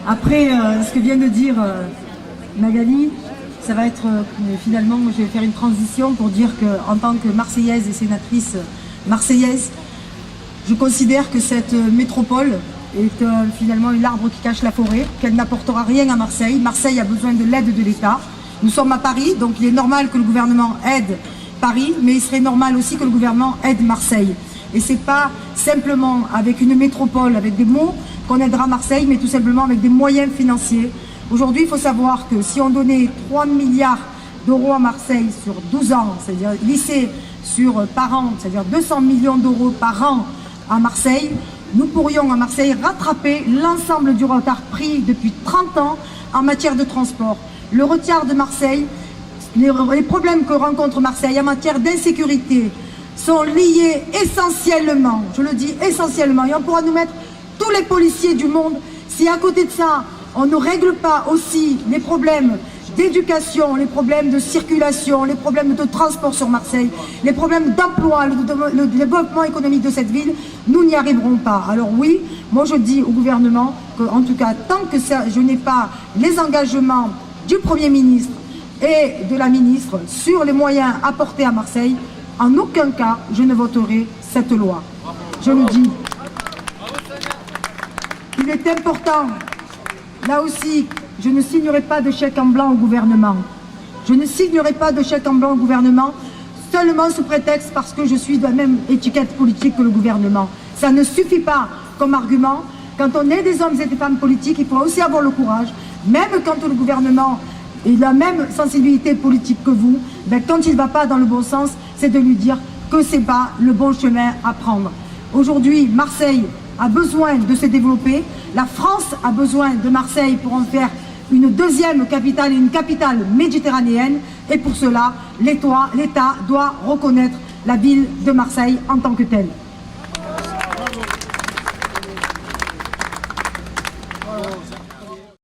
Après ce que vient de dire Magali, ça va être finalement, je vais faire une transition pour dire qu'en tant que Marseillaise et sénatrice marseillaise, je considère que cette métropole est finalement l'arbre qui cache la forêt, qu'elle n'apportera rien à Marseille. Marseille a besoin de l'aide de l'État. Nous sommes à Paris, donc il est normal que le gouvernement aide Paris, mais il serait normal aussi que le gouvernement aide Marseille. Et c'est pas simplement avec une métropole, avec des mots, qu'on aidera Marseille, mais tout simplement avec des moyens financiers. Aujourd'hui, il faut savoir que si on donnait 3 milliards d'euros à Marseille sur 12 ans, c'est-à-dire lycée par an, c'est-à-dire 200 millions d'euros par an à Marseille, nous pourrions à Marseille rattraper l'ensemble du retard pris depuis 30 ans en matière de transport. Le retard de Marseille, les problèmes que rencontre Marseille en matière d'insécurité sont liés essentiellement, je le dis essentiellement, et on pourra nous mettre tous les policiers du monde si à côté de ça, on ne règle pas aussi les problèmes d'éducation, les problèmes de circulation, les problèmes de transport sur Marseille, les problèmes d'emploi, le développement économique de cette ville, nous n'y arriverons pas. Alors oui, moi je dis au gouvernement qu'en tout cas, tant que ça, je n'ai pas les engagements du Premier ministre et de la ministre sur les moyens apportés à Marseille, en aucun cas je ne voterai cette loi. Je le dis. Il est important, là aussi, je ne signerai pas de chèque en blanc au gouvernement. Je ne signerai pas de chèque en blanc au gouvernement seulement sous prétexte parce que je suis de la même étiquette politique que le gouvernement. Ça ne suffit pas comme argument. Quand on est des hommes et des femmes politiques, il faut aussi avoir le courage, même quand le gouvernement est de la même sensibilité politique que vous, ben quand il ne va pas dans le bon sens, c'est de lui dire que ce n'est pas le bon chemin à prendre. Aujourd'hui, Marseille a besoin de se développer. La France a besoin de Marseille pour en faire une deuxième capitale et une capitale méditerranéenne. Et pour cela, l'État doit reconnaître la ville de Marseille en tant que telle.